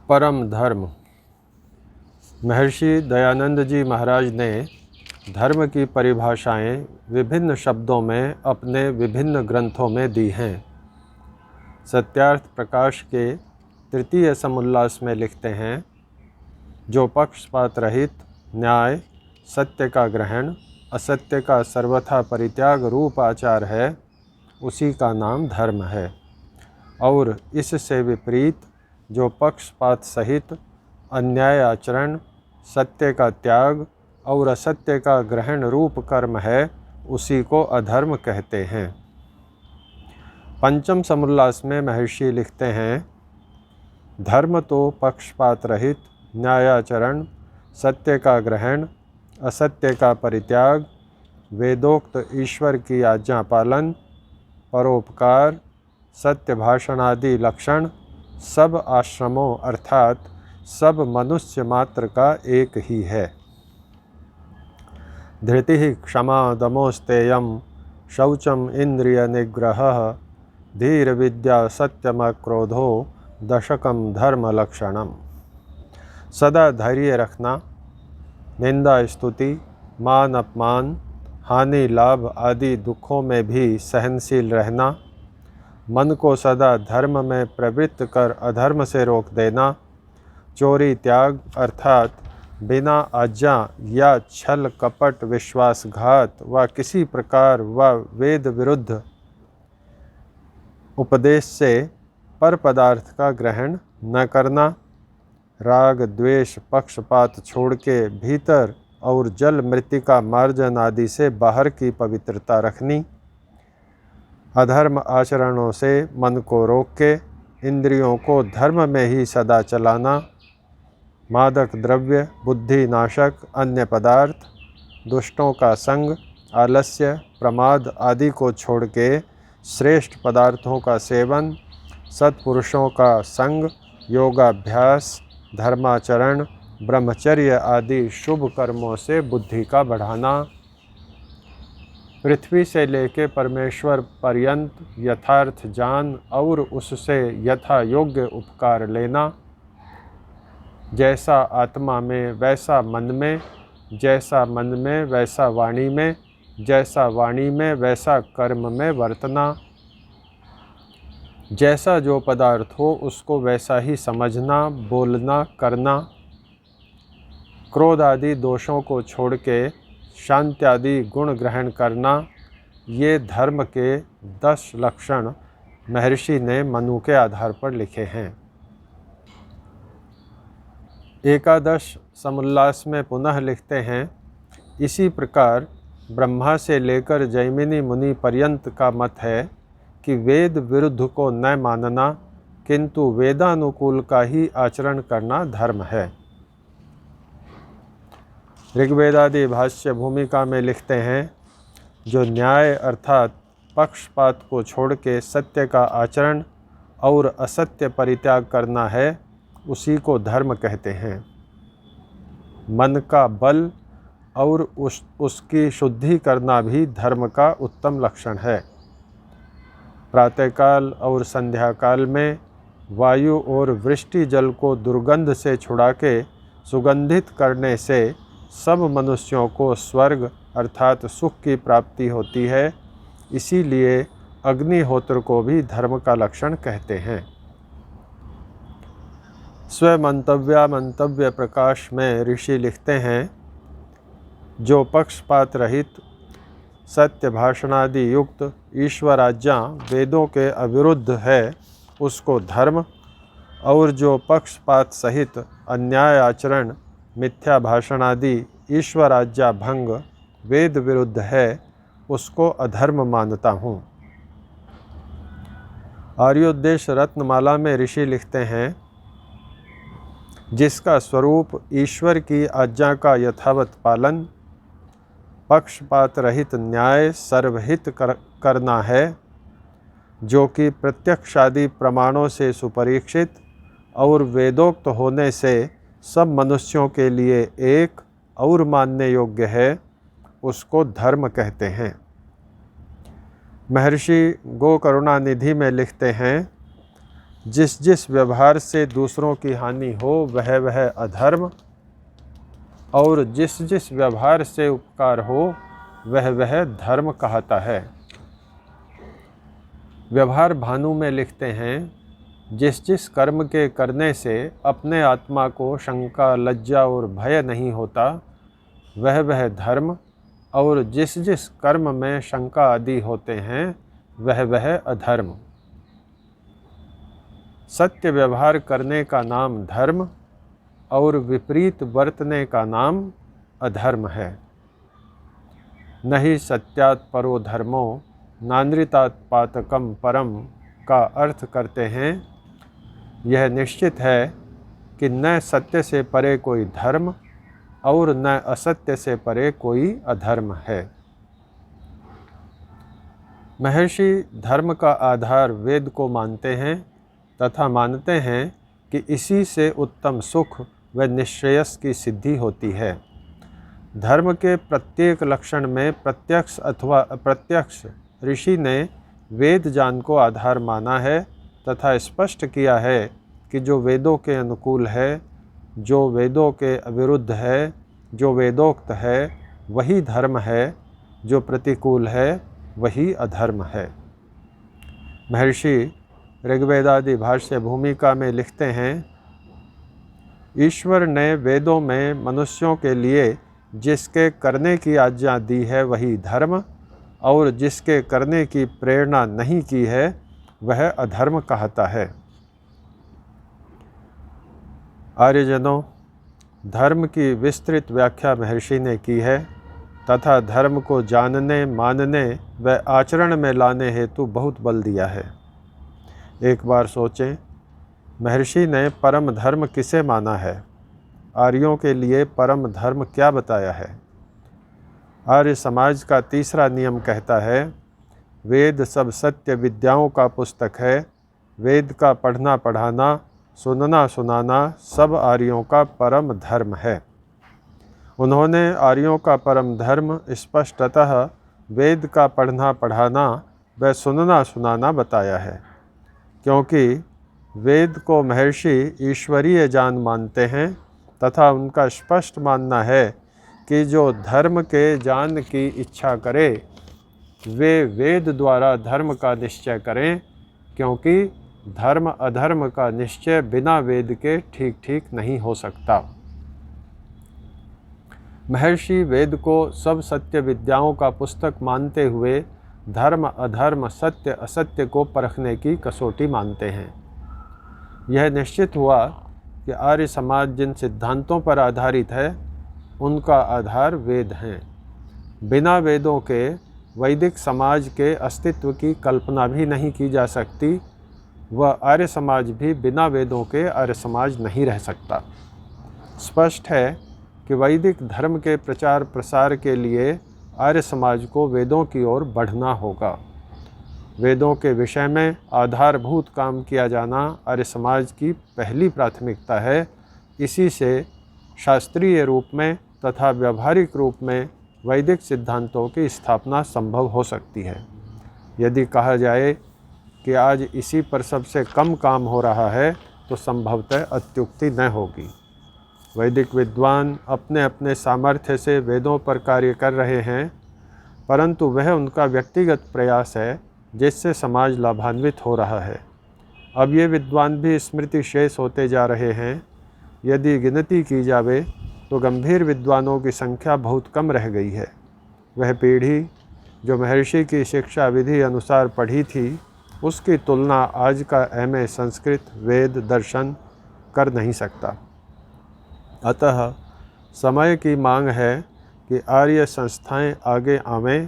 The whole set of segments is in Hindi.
परम धर्म। महर्षि दयानंद जी महाराज ने धर्म की परिभाषाएं विभिन्न शब्दों में अपने विभिन्न ग्रंथों में दी हैं। सत्यार्थ प्रकाश के तृतीय समुल्लास में लिखते हैं, जो पक्षपात रहित न्याय, सत्य का ग्रहण, असत्य का सर्वथा परित्याग रूप आचार है, उसी का नाम धर्म है। और इससे विपरीत जो पक्षपात सहित अन्याय आचरण, सत्य का त्याग और असत्य का ग्रहण रूप कर्म है, उसी को अधर्म कहते हैं। पंचम समुल्लास में महर्षि लिखते हैं, धर्म तो पक्षपात रहित न्यायाचरण, सत्य का ग्रहण, असत्य का परित्याग, वेदोक्त ईश्वर की आज्ञा पालन, परोपकार, सत्य भाषण आदि लक्षण सब आश्रमों अर्थात सब मनुष्य मात्र का एक ही है। धृति क्षमा दमोस्तेयम शौचम इंद्रिय निग्रहः धीर विद्या सत्यम क्रोधो दशकम धर्म लक्षणम। सदा धैर्य रखना, निंदा स्तुति, मान अपमान, हानि लाभ आदि दुखों में भी सहनशील रहना, मन को सदा धर्म में प्रवृत्त कर अधर्म से रोक देना, चोरी त्याग अर्थात बिना आज्ञा या छल कपट विश्वासघात व किसी प्रकार व वेद विरुद्ध उपदेश से पर पदार्थ का ग्रहण न करना, राग द्वेष पक्षपात छोड़ के भीतर और जल मृत्तिका मार्जन आदि से बाहर की पवित्रता रखनी, अधर्म आचरणों से मन को रोक के इंद्रियों को धर्म में ही सदा चलाना, मादक द्रव्य, बुद्धि नाशक अन्य पदार्थ, दुष्टों का संग, आलस्य, प्रमाद आदि को छोड़ के श्रेष्ठ पदार्थों का सेवन, सत्पुरुषों का संग, योगाभ्यास, धर्माचरण, ब्रह्मचर्य आदि शुभ कर्मों से बुद्धि का बढ़ाना, पृथ्वी से लेके परमेश्वर पर्यंत यथार्थ जान और उससे यथा योग्य उपकार लेना, जैसा आत्मा में वैसा मन में, जैसा मन में वैसा वाणी में, जैसा वाणी में वैसा कर्म में वर्तना, जैसा जो पदार्थ हो उसको वैसा ही समझना, बोलना, करना, क्रोध आदि दोषों को छोड़ के शांति आदि गुण ग्रहण करना, ये धर्म के 10 लक्षण महर्षि ने मनु के आधार पर लिखे हैं। एकादश समुल्लास में पुनः लिखते हैं, इसी प्रकार ब्रह्मा से लेकर जैमिनी मुनि पर्यंत का मत है कि वेद विरुद्ध को न मानना किंतु वेदानुकूल का ही आचरण करना धर्म है। ऋग्वेदादि भाष्य भूमिका में लिखते हैं, जो न्याय अर्थात पक्षपात को छोड़ के सत्य का आचरण और असत्य परित्याग करना है, उसी को धर्म कहते हैं। मन का बल और उसकी शुद्धि करना भी धर्म का उत्तम लक्षण है। प्रातःकाल और संध्याकाल में वायु और वृष्टि जल को दुर्गंध से छुड़ा के सुगंधित करने से सब मनुष्यों को स्वर्ग अर्थात सुख की प्राप्ति होती है। इसीलिए अग्निहोत्र को भी धर्म का लक्षण कहते हैं। स्वमंतव्य प्रकाश में ऋषि लिखते हैं, जो पक्षपात रहित सत्य भाषणादि युक्त ईश्वराज्ञा वेदों के अविरुद्ध है, उसको धर्म, और जो पक्षपात सहित अन्याय आचरण, मिथ्या भाषणादि ईश्वराज्ञा भंग वेद विरुद्ध है, उसको अधर्म मानता हूँ। आर्योद्देश रत्नमाला में ऋषि लिखते हैं, जिसका स्वरूप ईश्वर की आज्ञा का यथावत पालन, पक्षपात रहित न्याय सर्वहित करना है, जो कि प्रत्यक्षादि प्रमाणों से सुपरीक्षित और वेदोक्त होने से सब मनुष्यों के लिए एक और मानने योग्य है, उसको धर्म कहते हैं। महर्षि गोकरुणानिधि में लिखते हैं, जिस जिस व्यवहार से दूसरों की हानि हो वह वह अधर्म, और जिस जिस व्यवहार से उपकार हो वह वह धर्म कहता है। व्यवहार भानु में लिखते हैं, जिस जिस कर्म के करने से अपने आत्मा को शंका, लज्जा और भय नहीं होता वह वह धर्म, और जिस जिस कर्म में शंका आदि होते हैं वह वह अधर्म। सत्य व्यवहार करने का नाम धर्म और विपरीत वर्तने का नाम अधर्म है। नहीं सत्यात् परो धर्मो नानृतात् पातकम परम का अर्थ करते हैं, यह निश्चित है कि न सत्य से परे कोई धर्म और न असत्य से परे कोई अधर्म है। महर्षि धर्म का आधार वेद को मानते हैं तथा मानते हैं कि इसी से उत्तम सुख व निश्रेयस की सिद्धि होती है। धर्म के प्रत्येक लक्षण में प्रत्यक्ष अथवा अप्रत्यक्ष ऋषि ने वेद ज्ञान को आधार माना है तथा स्पष्ट किया है कि जो वेदों के अनुकूल है, जो वेदों के विरुद्ध है, जो वेदोक्त है वही धर्म है, जो प्रतिकूल है वही अधर्म है। महर्षि ऋग्वेदादि भाष्य भूमिका में लिखते हैं, ईश्वर ने वेदों में मनुष्यों के लिए जिसके करने की आज्ञा दी है वही धर्म, और जिसके करने की प्रेरणा नहीं की है वह अधर्म कहता है। आर्यजनों, धर्म की विस्तृत व्याख्या महर्षि ने की है तथा धर्म को जानने, मानने व आचरण में लाने हेतु बहुत बल दिया है। एक बार सोचें, महर्षि ने परम धर्म किसे माना है? आर्यों के लिए परम धर्म क्या बताया है? आर्य समाज का तीसरा नियम कहता है, वेद सब सत्य विद्याओं का पुस्तक है। वेद का पढ़ना पढ़ाना, सुनना सुनाना सब आर्यों का परम धर्म है। उन्होंने आर्यों का परम धर्म स्पष्टतः वेद का पढ़ना पढ़ाना व सुनना सुनाना बताया है, क्योंकि वेद को महर्षि ईश्वरीय ज्ञान मानते हैं तथा उनका स्पष्ट मानना है कि जो धर्म के ज्ञान की इच्छा करे वे वेद द्वारा धर्म का निश्चय करें, क्योंकि धर्म अधर्म का निश्चय बिना वेद के ठीक ठीक नहीं हो सकता। महर्षि वेद को सब सत्य विद्याओं का पुस्तक मानते हुए धर्म अधर्म, सत्य असत्य को परखने की कसौटी मानते हैं। यह निश्चित हुआ कि आर्य समाज जिन सिद्धांतों पर आधारित है उनका आधार वेद हैं। बिना वेदों के वैदिक समाज के अस्तित्व की कल्पना भी नहीं की जा सकती, वह आर्य समाज भी बिना वेदों के आर्य समाज नहीं रह सकता। स्पष्ट है कि वैदिक धर्म के प्रचार प्रसार के लिए आर्य समाज को वेदों की ओर बढ़ना होगा। वेदों के विषय में आधारभूत काम किया जाना आर्य समाज की पहली प्राथमिकता है। इसी से शास्त्रीय रूप में तथा व्यावहारिक रूप में वैदिक सिद्धांतों की स्थापना संभव हो सकती है। यदि कहा जाए कि आज इसी पर सबसे कम काम हो रहा है तो संभवतः अत्युक्ति न होगी। वैदिक विद्वान अपने अपने सामर्थ्य से वेदों पर कार्य कर रहे हैं, परंतु वह उनका व्यक्तिगत प्रयास है जिससे समाज लाभान्वित हो रहा है। अब ये विद्वान भी स्मृति शेष होते जा रहे हैं। यदि गिनती की जावे तो गंभीर विद्वानों की संख्या बहुत कम रह गई है। वह पीढ़ी जो महर्षि की शिक्षा विधि अनुसार पढ़ी थी, उसकी तुलना आज का एमए संस्कृत, वेद, दर्शन कर नहीं सकता। अतः समय की मांग है कि आर्य संस्थाएं आगे आवें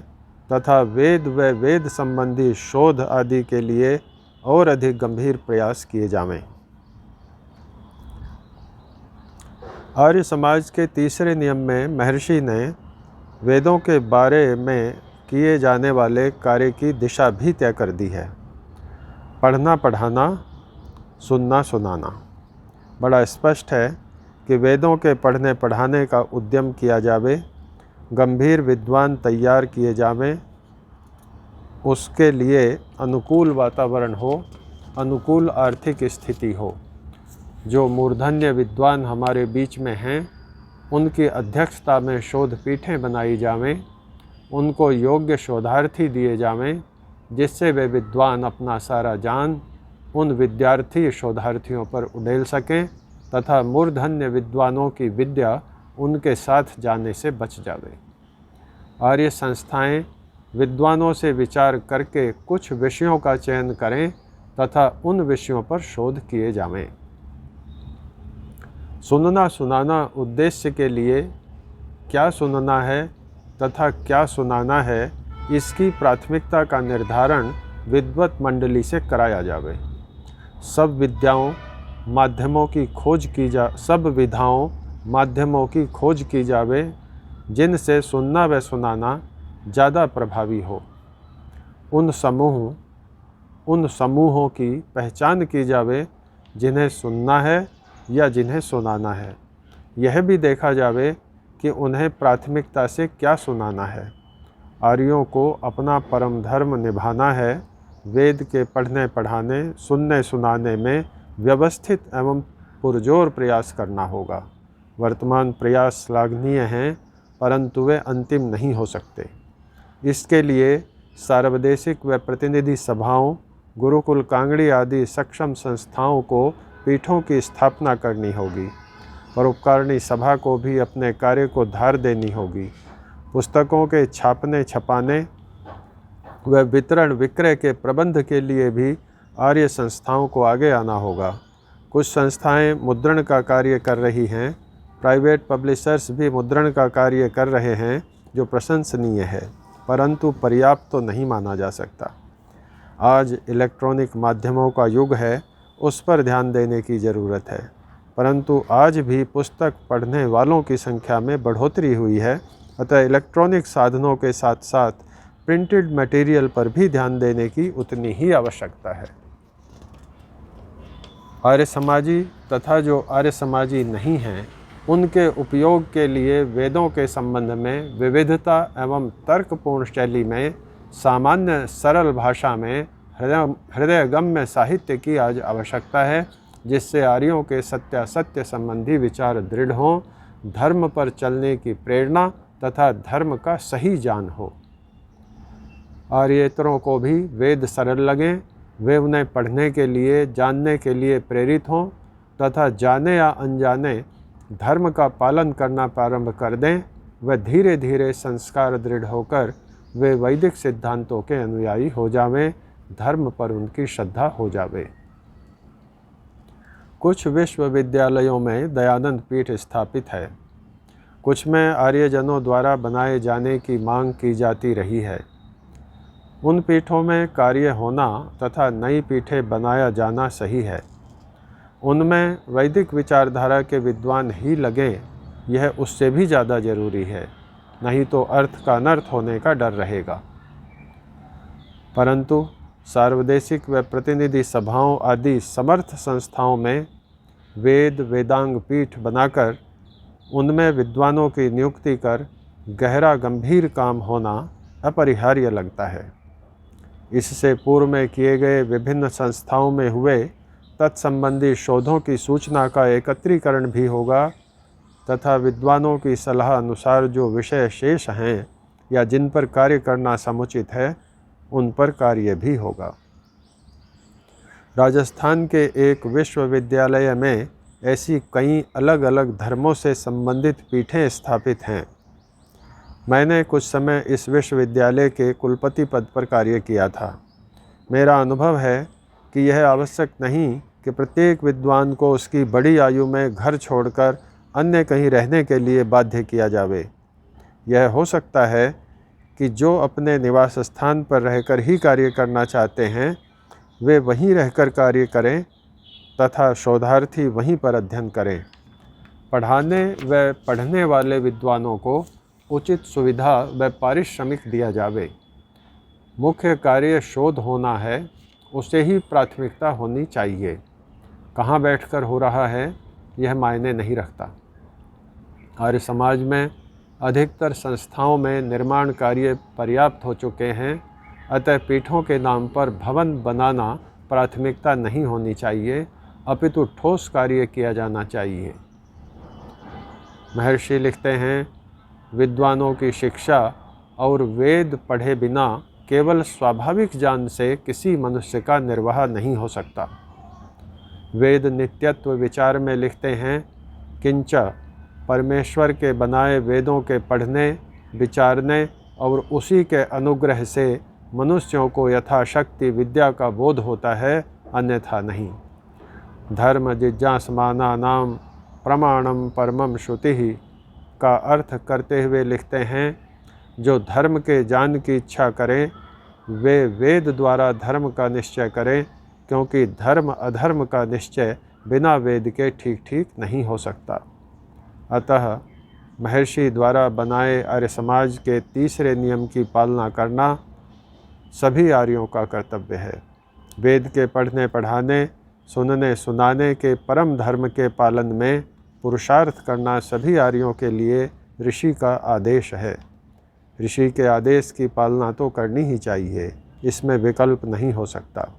तथा वेद व वेद संबंधी शोध आदि के लिए और अधिक गंभीर प्रयास किए जावें। आर्य समाज के तीसरे नियम में महर्षि ने वेदों के बारे में किए जाने वाले कार्य की दिशा भी तय कर दी है। पढ़ना पढ़ाना, सुनना सुनाना। बड़ा स्पष्ट है कि वेदों के पढ़ने पढ़ाने का उद्यम किया जावे, गंभीर विद्वान तैयार किए जावें, उसके लिए अनुकूल वातावरण हो अनुकूल आर्थिक स्थिति हो। जो मूर्धन्य विद्वान हमारे बीच में हैं, उनकी अध्यक्षता में शोध पीठें बनाई जावें, उनको योग्य शोधार्थी दिए जावें, जिससे वे विद्वान अपना सारा ज्ञान उन विद्यार्थी शोधार्थियों पर उड़ेल सकें तथा मूर्धन्य विद्वानों की विद्या उनके साथ जाने से बच जावे। आर्य संस्थाएं विद्वानों से विचार करके कुछ विषयों का चयन करें तथा उन विषयों पर शोध किए जावें। सुनना सुनाना उद्देश्य के लिए क्या सुनना है तथा क्या सुनाना है, इसकी प्राथमिकता का निर्धारण विद्वत मंडली से कराया जावे। सब विधाओं माध्यमों की खोज की जावे, जिनसे सुनना व सुनाना ज़्यादा प्रभावी हो। उन समूहों की पहचान की जावे जिन्हें सुनना है या जिन्हें सुनाना है। यह भी देखा जावे कि उन्हें प्राथमिकता से क्या सुनाना है। आर्यों को अपना परम धर्म निभाना है। वेद के पढ़ने पढ़ाने सुनने सुनाने में व्यवस्थित एवं पुरजोर प्रयास करना होगा। वर्तमान प्रयास श्लाघनीय हैं, परंतु वे अंतिम नहीं हो सकते। इसके लिए सार्वदेशिक व प्रतिनिधि सभाओं, गुरुकुल कांगड़ी आदि सक्षम संस्थाओं को पीठों की स्थापना करनी होगी। परोपकारिणी सभा को भी अपने कार्य को धार देनी होगी। पुस्तकों के छापने छपाने व वितरण विक्रय के प्रबंध के लिए भी आर्य संस्थाओं को आगे आना होगा। कुछ संस्थाएं मुद्रण का कार्य कर रही हैं। प्राइवेट पब्लिशर्स भी मुद्रण का कार्य कर रहे हैं, जो प्रशंसनीय है, परंतु पर्याप्त तो नहीं माना जा सकता। आज इलेक्ट्रॉनिक माध्यमों का युग है, उस पर ध्यान देने की ज़रूरत है, परंतु आज भी पुस्तक पढ़ने वालों की संख्या में बढ़ोतरी हुई है। अतः इलेक्ट्रॉनिक साधनों के साथ साथ प्रिंटेड मटेरियल पर भी ध्यान देने की उतनी ही आवश्यकता है। आर्य समाजी तथा जो आर्य समाजी नहीं हैं, उनके उपयोग के लिए वेदों के संबंध में विविधता एवं तर्कपूर्ण शैली में सामान्य सरल भाषा में हृदयगम्य साहित्य की आज आवश्यकता है, जिससे आर्यों के सत्यासत्य संबंधी विचार दृढ़ हों, धर्म पर चलने की प्रेरणा तथा धर्म का सही ज्ञान हो। आर्येतरों को भी वेद सरल लगें, वे उन्हें पढ़ने के लिए जानने के लिए प्रेरित हों तथा जाने या अनजाने धर्म का पालन करना प्रारंभ कर दें। व धीरे धीरे संस्कार दृढ़ होकर वे वैदिक सिद्धांतों के अनुयायी हो जावें, धर्म पर उनकी श्रद्धा हो जावे। कुछ विश्वविद्यालयों में दयानंद पीठ स्थापित है। कुछ में आर्यजनों द्वारा बनाए जाने की मांग की जाती रही है। उन पीठों में कार्य होना तथा नई पीठें बनाया जाना सही है। उनमें वैदिक विचारधारा के विद्वान ही लगें, यह उससे भी ज़्यादा जरूरी है, नहीं तो अर्थ का अनर्थ होने का डर रहेगा। परंतु सार्वदेशिक व प्रतिनिधि सभाओं आदि समर्थ संस्थाओं में वेद वेदांग पीठ बनाकर उनमें विद्वानों की नियुक्ति कर गहरा गंभीर काम होना अपरिहार्य लगता है। इससे पूर्व में किए गए विभिन्न संस्थाओं में हुए तत्संबंधी शोधों की सूचना का एकत्रीकरण भी होगा तथा विद्वानों की सलाह अनुसार जो विषय शेष हैं या जिन पर कार्य करना समुचित है, उन पर कार्य भी होगा। राजस्थान के एक विश्वविद्यालय में ऐसी कई अलग अलग धर्मों से संबंधित पीठें स्थापित हैं। मैंने कुछ समय इस विश्वविद्यालय के कुलपति पद पर कार्य किया था। मेरा अनुभव है कि यह आवश्यक नहीं कि प्रत्येक विद्वान को उसकी बड़ी आयु में घर छोड़कर अन्य कहीं रहने के लिए बाध्य किया जावे। यह हो सकता है कि जो अपने निवास स्थान पर रहकर ही कार्य करना चाहते हैं, वे वहीं रहकर कार्य करें तथा शोधार्थी वहीं पर अध्ययन करें। पढ़ाने व पढ़ने वाले विद्वानों को उचित सुविधा व पारिश्रमिक दिया जावे। मुख्य कार्य शोध होना है, उसे ही प्राथमिकता होनी चाहिए। कहाँ बैठकर हो रहा है, यह मायने नहीं रखता। आर्य समाज में अधिकतर संस्थाओं में निर्माण कार्य पर्याप्त हो चुके हैं, अतः पीठों के नाम पर भवन बनाना प्राथमिकता नहीं होनी चाहिए, अपितु ठोस कार्य किया जाना चाहिए। महर्षि लिखते हैं, विद्वानों की शिक्षा और वेद पढ़े बिना केवल स्वाभाविक ज्ञान से किसी मनुष्य का निर्वाह नहीं हो सकता। वेद नित्यत्व विचार में लिखते हैं, किंच परमेश्वर के बनाए वेदों के पढ़ने, विचारने और उसी के अनुग्रह से मनुष्यों को यथाशक्ति विद्या का बोध होता है, अन्यथा नहीं। धर्म जिज्ञासमानानां प्रमाणम परमम श्रुति का अर्थ करते हुए लिखते हैं, जो धर्म के ज्ञान की इच्छा करें वे वेद द्वारा धर्म का निश्चय करें, क्योंकि धर्म अधर्म का निश्चय बिना वेद के ठीक ठीक नहीं हो सकता। अतः महर्षि द्वारा बनाए आर्य समाज के तीसरे नियम की पालना करना सभी आर्यों का कर्तव्य है। वेद के पढ़ने पढ़ाने, सुनने सुनाने के परम धर्म के पालन में पुरुषार्थ करना सभी आर्यों के लिए ऋषि का आदेश है। ऋषि के आदेश की पालना तो करनी ही चाहिए, इसमें विकल्प नहीं हो सकता।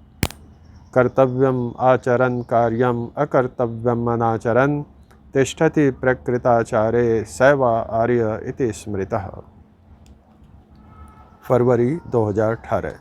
कर्तव्यम आचरन् कार्यम अकर्तव्यम अनाचरन् तिष्ठति प्रकृताचारे सैवा आर्य इति स्मृतः। फरवरी 2018।